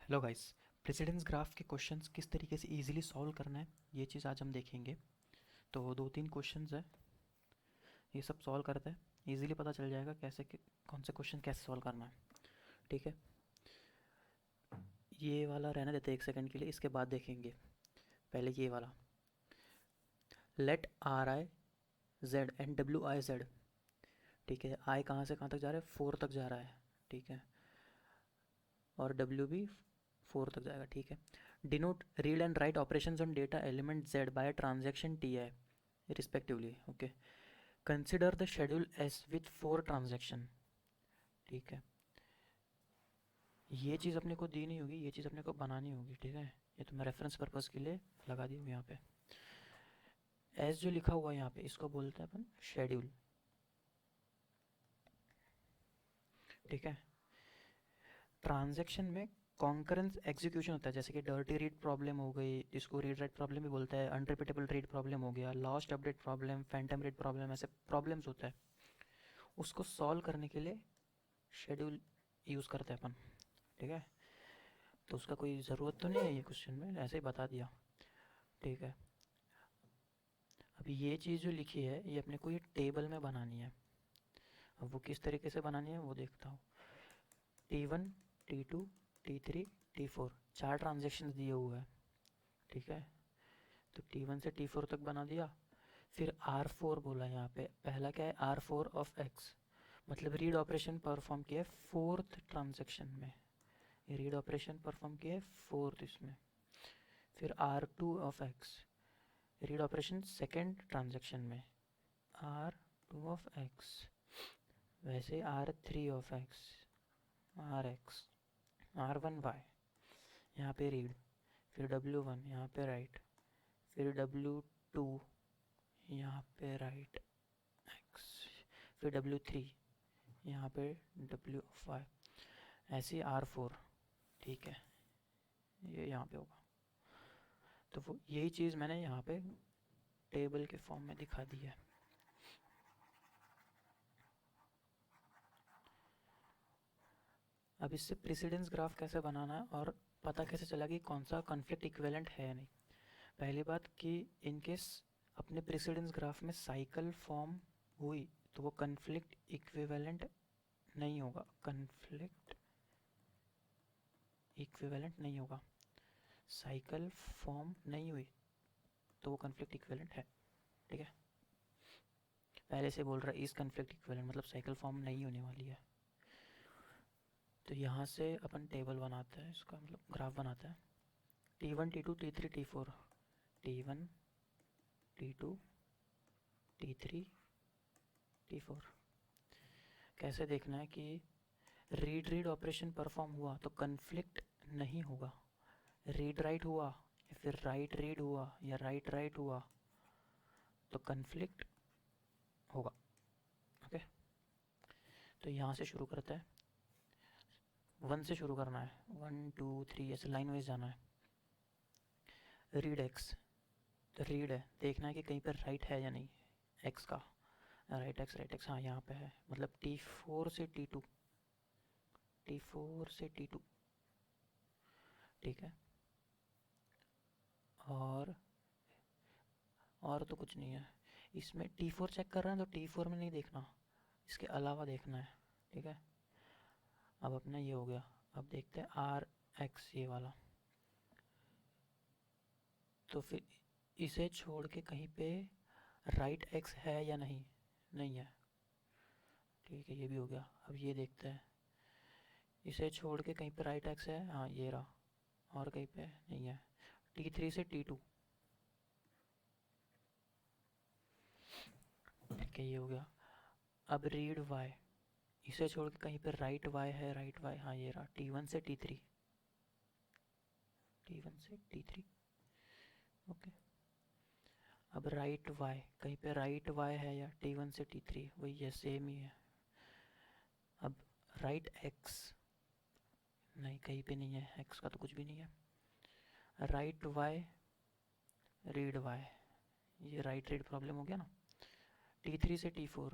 Hello guys. Precedence graph के questions किस तरीके से इजीली सॉल्व करना है ये चीज़ आज हम देखेंगे। तो दो तीन क्वेश्चंस है, ये सब सॉल्व करते हैं, इजीली पता चल जाएगा कैसे कौन से क्वेश्चन कैसे सॉल्व करना है। ठीक है, ये वाला रहने देते एक सेकंड के लिए, इसके बाद देखेंगे। पहले ये वाला, let R I Z and W I Z. ठीक है, आई कहाँ से कहाँ तक जा रहा है, 4 तक जा रहा है। ठीक है, और डब्ल्यू भी 4 तक जाएगा। ठीक है, denote read and right operations on data element Z bye transaction T I respectively. Okay, consider the schedule S with 4 transaction. ठीक है, ये चीज़ अपने को दी नहीं होगी, ये चीज़ अपने को बनानी होगी। ठीक है, ये तो मैं रेफरेंस पर्पज़ के लिए लगा दी हूँ यहाँ पे। एस जो लिखा हुआ है यहाँ पे, इसको बोलते हैं अपन शेड्यूल। ठीक है, ट्रांजैक्शन में कॉन्करेंस एग्जीक्यूशन होता है, जैसे कि डर्टी रीड प्रॉब्लम हो गई, जिसको रीड राइट प्रॉब्लम भी बोलता है, अनरिपीटेबल रीड प्रॉब्लम हो गया, lost update problem, Phantom read problem, ऐसे प्रॉब्लम्स होता है। उसको सॉल्व करने के लिए शेड्यूल यूज़ करते हैं अपन। ठीक है, तो उसका कोई ज़रूरत तो नहीं है ये क्वेश्चन में, ऐसे ही बता दिया। ठीक है, अब ये चीज़ जो लिखी है ये अपने को ये टेबल में बनानी है। अब वो किस तरीके से बनानी है वो देखता हूँ। T1, T2, T3, T4, 4 transaction दिए हुए हैं। ठीक है, तो T1 से T4 तक बना दिया। फिर R4 बोला यहाँ पे, पहला क्या है, R4 ऑफ X, मतलब रीड ऑपरेशन परफॉर्म किया है 4th ट्रांजेक्शन में। ये रीड ऑपरेशन परफॉर्म किया है 4th इसमें। फिर R2 of X, read operation 2nd transaction में, R2 ऑफ X। वैसे R3 of X, RX, R1Y, यहाँ पे रीड, फिर W1 यहाँ पे राइट, फिर W2 यहाँ पे राइट X, फिर W3 यहाँ पे WY, ऐसे R4। ठीक है, ये यहाँ पे होगा। तो वो यही चीज़ मैंने यहाँ पे टेबल के फॉर्म में दिखा दी है। अब इससे प्रेसिडेंस ग्राफ कैसे बनाना है और पता कैसे चला कि कौन सा कॉन्फ्लिक्ट इक्विवेलेंट है या नहीं। पहली बात कि इनकेस अपने प्रेसिडेंस ग्राफ में साइकिल फॉर्म हुई तो वो कॉन्फ्लिक्ट इक्विवेलेंट नहीं होगा, कॉन्फ्लिक्ट इक्विवेलेंट नहीं होगा। साइकिल फॉर्म नहीं हुई तो वो कॉन्फ्लिक्ट इक्विवेलेंट है। ठीक है, पहले से बोल रहा है इस कॉन्फ्लिक्ट इक्विवेलेंट, मतलब साइकिल फॉर्म नहीं होने वाली है। तो यहाँ से अपन टेबल बनाते हैं, इसका मतलब ग्राफ बनाते हैं। T1, T2, T3, T4, T1, T2, T3, T4। कैसे देखना है कि रीड ऑपरेशन परफॉर्म हुआ तो कन्फ्लिक्ट नहीं होगा, रीड राइट हुआ या फिर राइट रीड हुआ या राइट राइट हुआ तो कन्फ्लिक्ट होगा। ओके, तो यहाँ से शुरू करते हैं, 1 से शुरू करना है, 1 2 3 ऐसे लाइन वाइज जाना है। रीड एक्स, तो रीड है, देखना है कि कहीं पर राइट है या नहीं, एक्स का राइट एक्स, हाँ यहाँ पे है, मतलब T4 से T2, T4 से T2। ठीक है, और तो कुछ नहीं है इसमें। T4 चेक कर रहे हैं तो T4 में नहीं देखना, इसके अलावा देखना है। ठीक है, अब अपना ये हो गया। अब देखते हैं RX ये वाला, तो फिर इसे छोड़ के कहीं पे राइट एक्स है या नहीं, नहीं है। ठीक है, ये भी हो गया। अब ये देखते हैं, इसे छोड़ के कहीं पे राइट एक्स है, हाँ ये रहा, और कहीं पे नहीं है। T3 से T2। ठीक है, ये हो गया। अब रीड वाई, इसे छोड़ के कहीं पे राइट वाई है, राइट वाई, हाँ ये रहा, T1 से T3, T1 से T3। ओके, अब राइट वाई, कहीं पे राइट वाई है या T1 से T3, वही है, सेम ही है। अब राइट एक्स, नहीं कहीं पे नहीं है, एक्स का तो कुछ भी नहीं है। राइट वाई, रीड वाई, ये राइट रीड प्रॉब्लम हो गया ना। T3 से T4,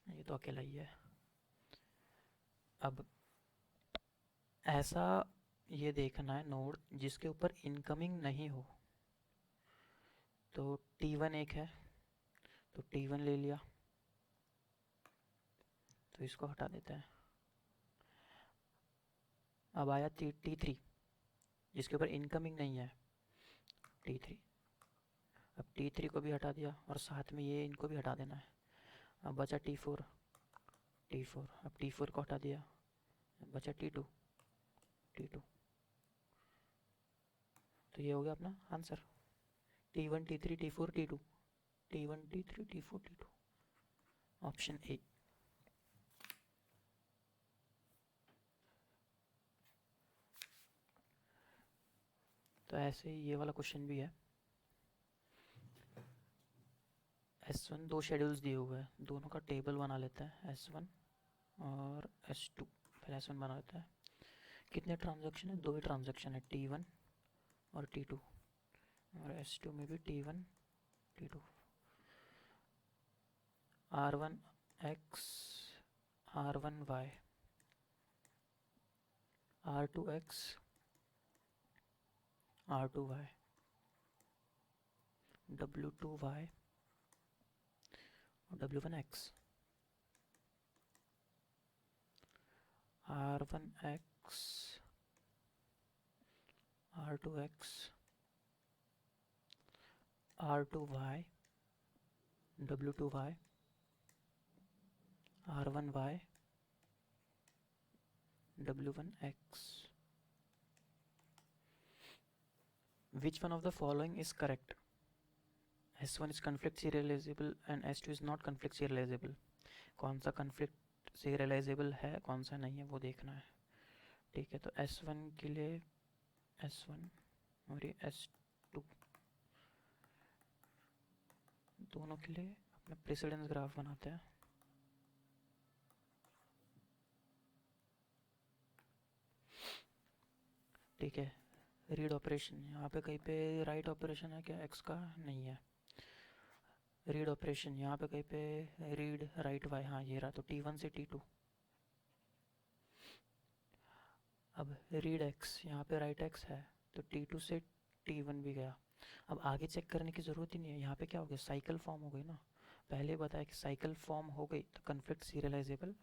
ये तो अकेला ही है। अब ऐसा ये देखना है नोड जिसके ऊपर इनकमिंग नहीं हो। तो T1 एक है, तो T1 ले लिया, तो इसको हटा देते हैं। अब आया T3 जिसके ऊपर इनकमिंग नहीं है, T3। अब T3 को भी हटा दिया और साथ में ये इनको भी हटा देना है। अब बचा T4, अब T4 को हटा दिया, अब बचा T2। तो ये हो गया अपना answer, T1 T3 T4 T2, T1 T3 T4 T2, option A. तो ऐसे ही ये वाला क्वेश्चन भी है। S1 दो शेड्यूल्स दिए हुए हैं, दोनों का टेबल बना लेते हैं, S1 और S2। फिर S1 बना लेते हैं। कितने ट्रांजैक्शन है? दो ही ट्रांजैक्शन है, T1 और T2। और S2 में भी T1 T2। R1X R1Y R2X R2Y W2Y और W1X। R1X R2X R2Y W2Y R1Y W1X। Which one of the following is correct? S1 is conflict serializable and S2 is not conflict serializable. कौन सा conflict serializable है, कौन सा नहीं है, वो देखना है। ठीक है, तो S1 के लिए S1 और ये S2 दोनों के लिए अपना प्रेसिडेंस ग्राफ बनाते हैं। ठीक है, रीड ऑपरेशन यहाँ पे कहीं पे राइट ऑपरेशन है क्या? एक्स का नहीं है। रीड ऑपरेशन यहाँ पे कहीं पे रीड राइट वाई, हाँ ये रहा, तो T1 से T2। अब रीड एक्स, यहाँ पे राइट एक्स है, तो T2 से T1 भी गया। अब आगे चेक करने की ज़रूरत ही नहीं है। यहाँ पे क्या हो गया? साइकिल फॉर्म हो गई ना। पहले बताया कि साइकिल फॉर्म हो गई तो कन्फ्लिक्ट सीरियलाइजेबल,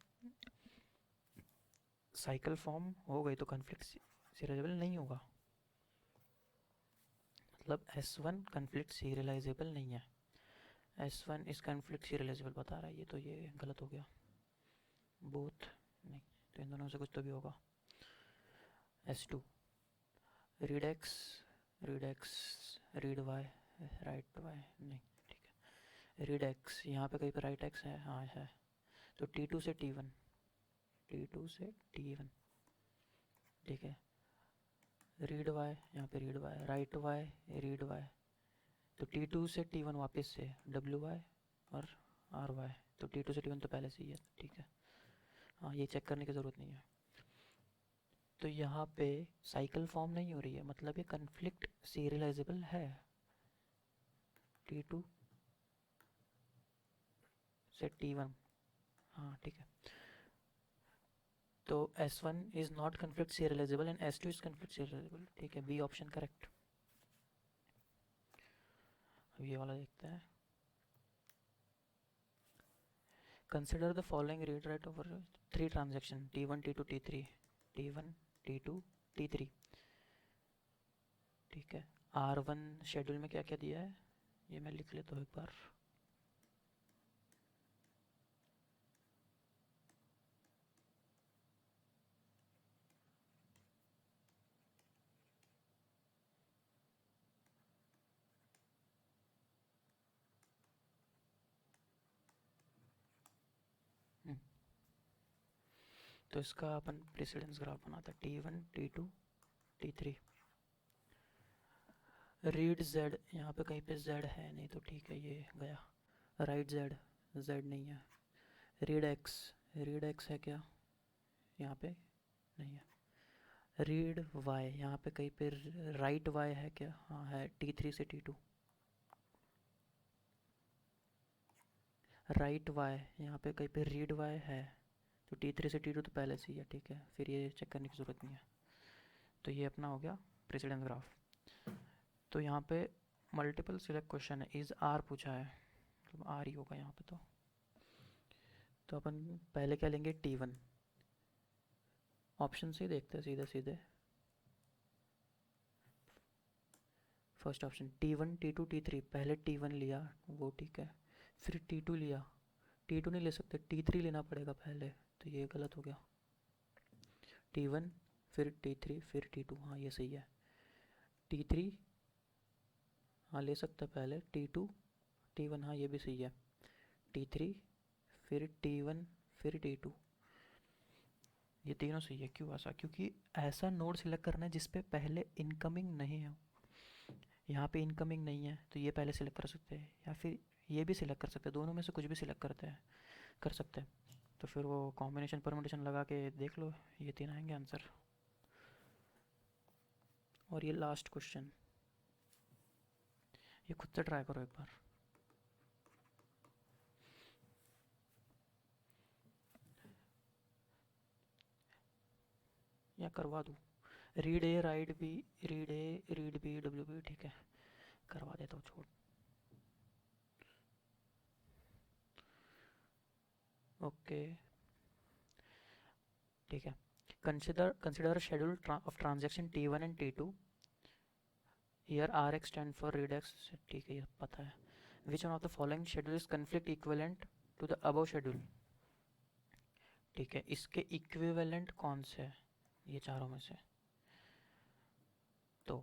साइकिल फॉर्म हो गई तो कन्फ्लिक्ट सीरियलाइजेबल नहीं होगा। मतलब S1 कन्फ्लिक्ट सीरियलाइजेबल नहीं है, S1 इस कन्फ्लिक्ट सीरियलाइजेबल बता रहा है। ये तो ये गलत हो गया, बोथ नहीं, तो इन दोनों से कुछ तो भी होगा। S2 read X read Y write Y नहीं, ठीक है। रीड एक्स यहाँ पे कहीं पे राइट एक्स है, हाँ है, तो T2 से T1, ठीक है। रीड वाई यहाँ पे read Y, write Y read Y, तो T2 से T1 वापस से WY और RY, तो T2 से T1 तो पहले से ही है, ठीक है। हाँ, ये चेक करने की ज़रूरत नहीं है। तो यहाँ पे साइकिल फॉर्म नहीं हो रही है, मतलब ये कन्फ्लिक्ट सीरियलाइजेबल है। T2 से T1, हाँ ठीक है। तो S1 is not conflict serialisable and S2 is conflict serialisable, ठीक है, बी ऑप्शन करेक्ट। अब ये वाला देखते हैं। Consider the following read write over 3 transaction T1 T2 T3, T1 T2 T3, ठीक है। R1 शेड्यूल में क्या क्या दिया है ये मैं लिख लेता हूँ एक बार। तो इसका अपन प्रेसिडेंस ग्राफ बनाते हैं, T1 T2 T3। Read Z, यहाँ पे कहीं पे Z है नहीं, तो ठीक है ये गया। राइट Z नहीं है। रीड X है क्या? यहाँ पे नहीं है। रीड Y, यहाँ पे कहीं पे राइट Y है क्या? हाँ है, T3 से T2। राइट Y, यहाँ पे कहीं पे रीड Y है, तो T3 से T2 तो पहले से ही है, ठीक है, फिर ये चेक करने की ज़रूरत नहीं है। तो ये अपना हो गया प्रेसिडेंस ग्राफ। तो यहाँ पे मल्टीपल सिलेक्ट क्वेश्चन है, इज़ आर पूछा है, मतलब आर ही होगा यहाँ पे। तो अपन पहले क्या लेंगे, T1। ऑप्शन से देखते हैं सीधे सीधे। First option T1 T2 T3, पहले T1 लिया वो ठीक है, फिर T2 लिया। T2 नहीं ले सकते, T3 लेना पड़ेगा पहले, तो ये गलत हो गया। T1 फिर T3 फिर T2, हाँ ये सही है। T3 हाँ ले सकते पहले, T2 T1 हाँ ये भी सही है। T3 फिर T1 फिर T2, ये तीनों सही है। क्यों ऐसा? क्योंकि ऐसा नोड सिलेक्ट करना है जिसपे पहले इनकमिंग नहीं है। यहाँ पे इनकमिंग नहीं है तो ये पहले सिलेक्ट कर सकते हैं, या फिर ये भी सिलेक्ट कर सकते हैं, दोनों में से कुछ भी सिलेक्ट कर सकते हैं। तो फिर वो कॉम्बिनेशन परमुटेशन लगा के देख लो, ये तीन आएंगे आंसर। और ये लास्ट क्वेश्चन, ये खुद से ट्राई करो एक बार। या करवा दूँ, read A write B, read B W B, ठीक है करवा देता हूँ, छोड़। ओके ठीक है। Consider schedule of transaction T1 and T2, here RX stand for read X, ठीक है ये पता है। Which one of the following schedule is conflict equivalent to the above schedule, ठीक है, इसके इक्विवेलेंट कौन से है ये चारों में से। तो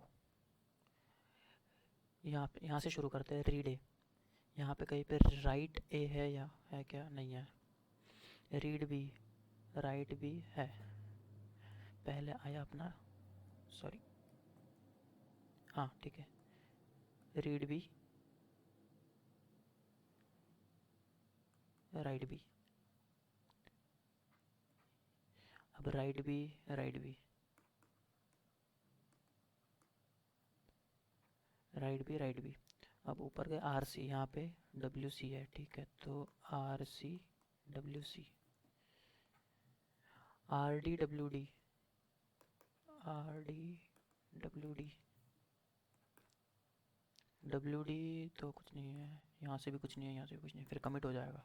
यहाँ से शुरू करते हैं, रीड ए। यहाँ पे कहीं पे राइट ए है या है क्या, नहीं है। रीड बी, राइट बी है, पहले आया अपना, सॉरी हाँ ठीक है, रीड बी राइट बी। अब write B write B write B write B. अब ऊपर गए आर सी, यहाँ पे डब्ल्यू सी है, ठीक है, तो R C W C, R D W D, R D W D, W D तो कुछ नहीं है, यहाँ से भी कुछ नहीं है, यहाँ से भी कुछ नहीं है, फिर कमिट हो जाएगा।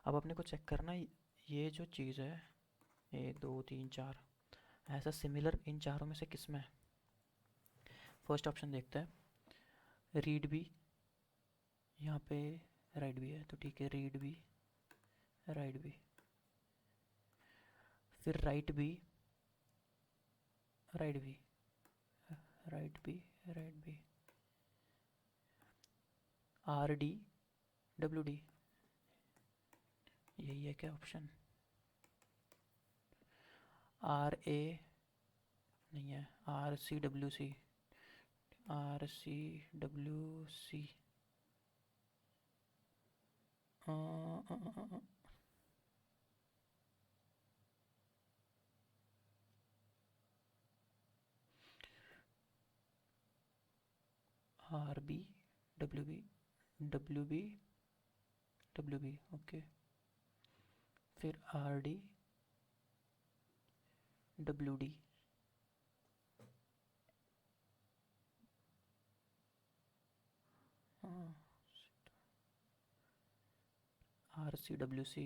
अब अपने को चेक करना ये जो चीज़ है 1 2 3 4, ऐसा सिमिलर इन चारों में से किस में है। फर्स्ट ऑप्शन देखते हैं, रीड बी, यहाँ पे राइट बी है तो ठीक है, रीड बी राइट बी। फिर write B write B write B write B, R D W D, यही है क्या ऑप्शन। आर ए नहीं है, R C W C, R C W C, R B W B W B W B, okay. फिर R D W D, R C W C,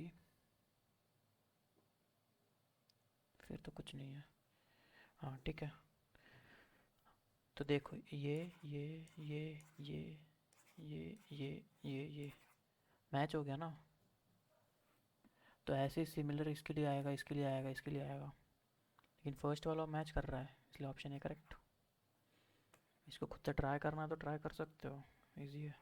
फिर तो कुछ नहीं है, हाँ ठीक है। तो देखो ये मैच हो गया ना, तो ऐसे सिमिलर इसके लिए आएगा, इसके लिए आएगा, इसके लिए आएगा, लेकिन फर्स्ट वाला मैच कर रहा है, इसलिए ऑप्शन ए करेक्ट। इसको खुद से ट्राई करना है तो ट्राई कर सकते हो, इजी है।